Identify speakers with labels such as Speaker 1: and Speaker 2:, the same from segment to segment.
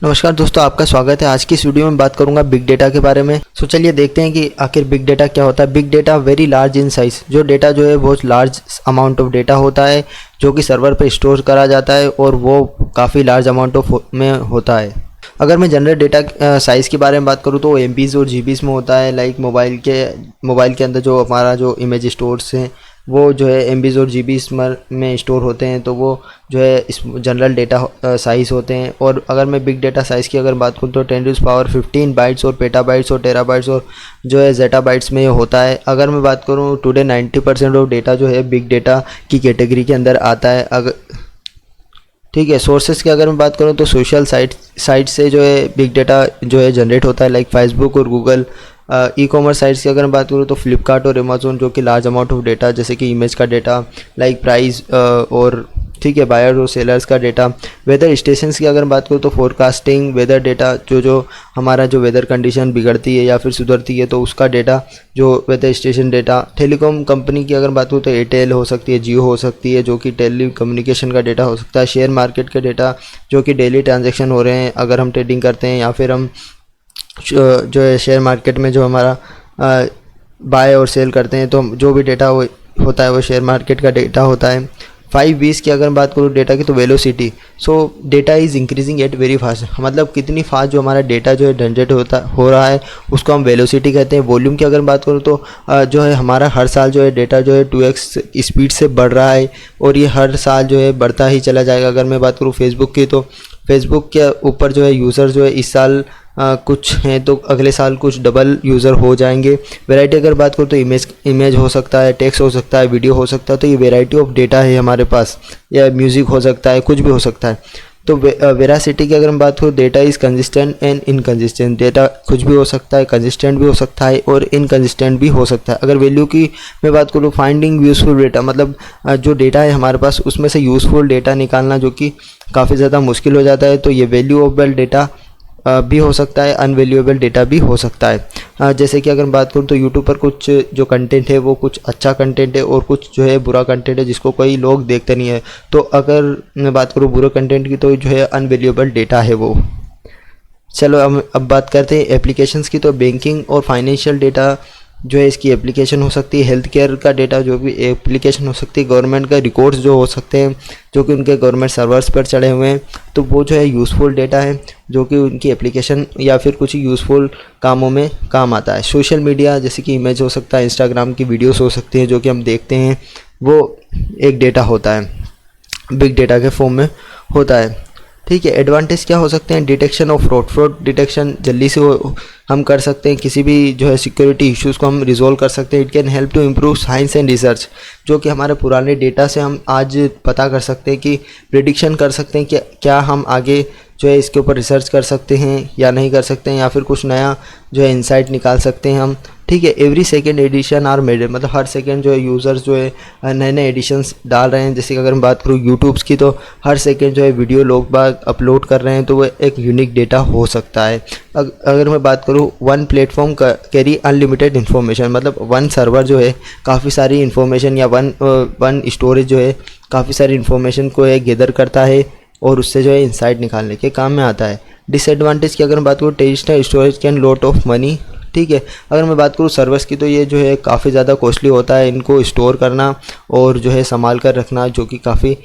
Speaker 1: नमस्कार दोस्तों, आपका स्वागत है। आज की इस वीडियो में बात करूंगा बिग डेटा के बारे में। चलिए देखते हैं कि आखिर बिग डेटा क्या होता है। Big data very large in size, जो डेटा जो है बहुत लार्ज अमाउंट ऑफ डेटा होता है जो कि सर्वर पे स्टोर करा जाता है और वो काफ़ी लार्ज अमाउंट ऑफ में होता है। अगर मैं जनरल डेटा साइज़ के बारे में बात करूँ तो एमबीज और जीबीज में होता है। लाइक मोबाइल के अंदर जो हमारा जो इमेज स्टोर्स हैं वो जो है एमबीज और जीबीज में स्टोर होते हैं, तो वो जो है इस जनरल डेटा साइज़ होते हैं। और अगर मैं बिग डेटा साइज़ की अगर बात करूँ तो 10⁻15 बाइट्स और पेटाबाइट्स और टेराबाइट्स और जो है जेटाबाइट्स में होता है। अगर मैं बात करूँ टुडे 90% ऑफ डेटा जो है बिग डेटा की कैटेगरी के अंदर आता है। अगर ठीक है, सोर्सेज की अगर मैं बात करूँ तो सोशल साइट से जो है बिग डेटा जो है जनरेट होता है, लाइक फेसबुक और गूगल। ई कॉमर्स साइट्स की अगर मैं बात करूँ तो फ्लिपकार्ट और अमेजोन, जो कि लार्ज अमाउंट ऑफ डेटा जैसे कि इमेज का डेटा, लाइक प्राइस और ठीक है बायर और सेलर्स का डेटा। वेदर स्टेशंस की अगर मैं बात करूँ तो फोरकास्टिंग वेदर डेटा, जो हमारा जो वेदर कंडीशन बिगड़ती है या फिर सुधरती है तो उसका डेटा, जो weather station data. Telecom company की अगर बात करूँ तो एयरटेल हो सकती है, जियो हो सकती है, जो कि टेली कम्युनिकेशन का डेटा हो सकता है। शेयर मार्केट का डेटा, जो कि डेली ट्रांजेक्शन हो रहे हैं अगर हम ट्रेडिंग करते हैं या फिर हम जो है शेयर मार्केट में जो हमारा बाय और सेल करते हैं, तो जो भी डेटा होता है वो शेयर मार्केट का डेटा होता है। 5 V's की अगर बात करूँ डेटा की तो velocity, so data is increasing at very fast, मतलब कितनी फास्ट जो हमारा डेटा जो है जनरेट हो रहा है उसको हम वेलोसिटी कहते हैं। वॉल्यूम की अगर बात करूँ तो जो है हमारा हर साल जो है डेटा जो है 2x स्पीड से बढ़ रहा है और ये हर साल जो है बढ़ता ही चला जाएगा। अगर मैं बात करूँ फेसबुक की तो फेसबुक के ऊपर जो है यूज़र जो है इस साल कुछ हैं तो अगले साल कुछ डबल यूज़र हो जाएंगे। वैरायटी अगर बात करूँ तो इमेज हो सकता है, टेक्स्ट हो सकता है, वीडियो हो सकता है, तो ये वैरायटी ऑफ डेटा है हमारे पास, या म्यूज़िक हो सकता है, कुछ भी हो सकता है। तो वेरासिटी की अगर हम बात करूँ, data is consistent and inconsistent, data कुछ भी हो सकता है, कंसिस्टेंट भी हो सकता है और इनकंसिस्टेंट भी हो सकता है। अगर वैल्यू की मैं बात करूँ, फाइंडिंग यूज़फुल डेटा, मतलब जो डेटा है हमारे पास उसमें से यूज़फुल डेटा निकालना जो कि काफ़ी ज़्यादा मुश्किल हो जाता है, तो ये वैल्यूएबल डेटा भी हो सकता है, अनवैल्यूएबल डेटा भी हो सकता है। जैसे कि अगर मैं बात करूँ तो यूट्यूब पर कुछ जो कंटेंट है वो कुछ अच्छा कंटेंट है और कुछ जो है बुरा कंटेंट है जिसको कोई लोग देखते नहीं है। तो अगर मैं बात करूँ बुरे कंटेंट की तो जो है अनवैल्यूएबल डेटा है वो। चलो अब बात करते हैं एप्लीकेशंस की। तो बैंकिंग और फाइनेंशियल डेटा जो है इसकी एप्लीकेशन हो सकती है। हेल्थ केयर का डेटा जो भी एप्लीकेशन हो सकती है। गवर्नमेंट का रिकॉर्ड्स जो हो सकते हैं जो कि उनके गवर्नमेंट सर्वर्स पर चढ़े हुए हैं, तो वो जो है यूज़फुल डेटा है जो कि उनकी एप्लीकेशन या फिर कुछ यूज़फुल कामों में काम आता है। सोशल मीडिया जैसे कि इमेज हो सकता है, इंस्टाग्राम की वीडियोस हो सकती हैं जो कि हम देखते हैं, वो एक डेटा होता है, बिग डेटा के फॉर्म में होता है। ठीक है, एडवांटेज क्या हो सकते हैं? डिटेक्शन ऑफ फ्रॉड डिटेक्शन जल्दी से हम कर सकते हैं। किसी भी जो है सिक्योरिटी इश्यूज़ को हम रिजोल्व कर सकते हैं। It can help to improve science and research, जो कि हमारे पुराने डेटा से हम आज पता कर सकते हैं कि प्रिडिक्शन कर सकते हैं कि क्या हम आगे जो है इसके ऊपर रिसर्च कर सकते हैं या नहीं कर सकते हैं, या फिर कुछ नया जो है इंसाइट निकाल सकते हैं हम। ठीक है, every second edition are made, मतलब हर सेकेंड जो है यूज़र्स जो है नए नए एडिशंस डाल रहे हैं। जैसे कि अगर मैं बात करूँ यूट्यूब्स की तो हर सेकेंड जो है वीडियो लोग बाग अपलोड कर रहे हैं, तो वो एक यूनिक डेटा हो सकता है। अगर मैं बात करूँ one platform carry unlimited information, मतलब वन सर्वर जो है काफ़ी सारी इन्फॉर्मेशन या वन स्टोरेज जो है काफ़ी सारी इन्फॉर्मेशन को गैदर करता है और उससे जो है इंसाइट निकालने के काम में आता है। डिसएडवांटेज की अगर मैं बात करूँ, traditional storage can lot of money. ठीक है, अगर मैं बात करूँ सर्वर्स की तो ये जो है काफ़ी ज़्यादा कॉस्टली होता है इनको स्टोर करना और जो है संभाल कर रखना, जो कि काफ़ी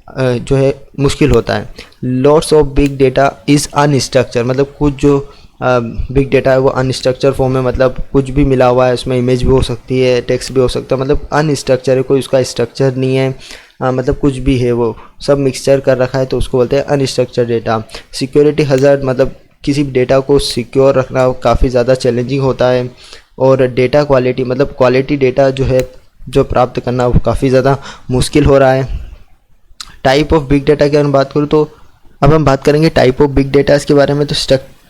Speaker 1: जो है मुश्किल होता है। Lots of big data is unstructured, मतलब कुछ जो बिग डेटा है वो अनस्ट्रक्चर फॉर्म में, मतलब कुछ भी मिला हुआ है, उसमें इमेज भी हो सकती है, टेक्स्ट भी हो सकता है, मतलब अनस्ट्रक्चर है, कोई उसका स्ट्रक्चर नहीं है। मतलब कुछ भी है वो सब मिक्सचर कर रखा है, तो उसको बोलते हैं अनस्ट्रक्चर्ड डेटा। सिक्योरिटी हज़ार्ड, मतलब किसी भी डेटा को सिक्योर रखना काफ़ी ज़्यादा चैलेंजिंग होता है। और डेटा क्वालिटी, मतलब क्वालिटी डेटा जो है जो प्राप्त करना वो काफ़ी ज़्यादा मुश्किल हो रहा है। टाइप ऑफ बिग डेटा की अगर बात करूँ तो अब हम बात करेंगे टाइप ऑफ बिग डेटा के बारे में। तो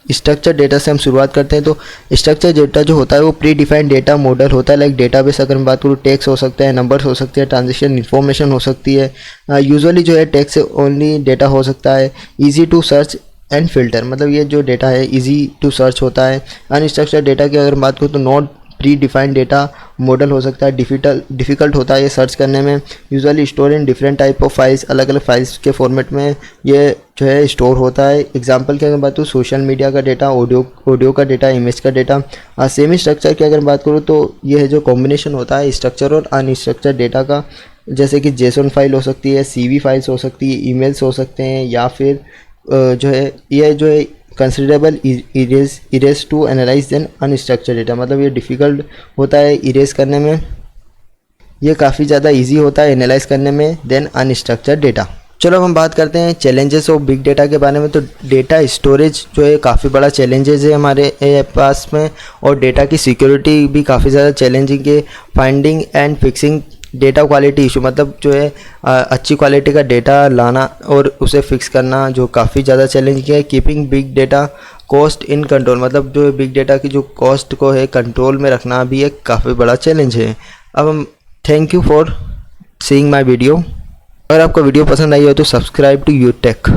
Speaker 1: स्ट्रक्चर डेटा से हम शुरुआत करते हैं। तो स्ट्रक्चर डेटा जो होता है वो प्री डिफाइंड डेटा मॉडल होता है। लाइक डेटाबेस अगर मैं बात करूँ, टेक्स्ट हो सकता है, नंबर्स हो सकते हैं, ट्रांजेक्शन इन्फॉर्मेशन हो सकती है। यूजुअली जो है टेक्स्ट ओनली डेटा हो सकता है। Easy to search and filter, मतलब ये जो डेटा है इजी टू सर्च होता है। अनस्ट्रक्चर्ड डेटा की अगर बात करूँ तो not pre defined data model हो सकता है, डिफ़िकल्ट होता है ये सर्च करने में। Usually store in different type of files, अलग अलग फाइल्स के फॉर्मेट में ये जो है स्टोर होता है। एग्जांपल की अगर बात करूँ, सोशल मीडिया का डेटा, ऑडियो का डेटा, इमेज का डेटा। सेम स्ट्रक्चर की अगर बात करूँ तो ये है जो कॉम्बिनेशन होता है स्ट्रक्चर और अनस्ट्रक्चर डेटा का, जैसे कि जेसन फाइल हो सकती है, CV फाइल्स हो सकती है, ईमेल्स हो सकते हैं, या फिर जो है ये जो है कंसिडरेबल इरेज to analyse than unstructured data, मतलब ये डिफ़िकल्ट होता है इरेज करने में, ये काफ़ी ज़्यादा इजी होता है एनालाइज करने में देन अनस्ट्रक्चर डेटा। चलो अब हम बात करते हैं चैलेंजेस ऑफ बिग डेटा के बारे में। तो डेटा स्टोरेज जो है काफ़ी बड़ा चैलेंजेस है हमारे पास में, और डेटा की सिक्योरिटी भी काफ़ी ज़्यादा चैलेंजिंग है। Finding and fixing data quality issue, मतलब जो है अच्छी क्वालिटी का डेटा लाना और उसे फिक्स करना जो काफ़ी ज़्यादा चैलेंजिंग है। Keeping big data cost in control, मतलब जो बिग डेटा की जो कॉस्ट को है कंट्रोल में रखना भी एक काफ़ी बड़ा चैलेंज है। अब हम thank you for seeing my video. अगर आपको वीडियो पसंद आई हो तो सब्सक्राइब टू यूटेक।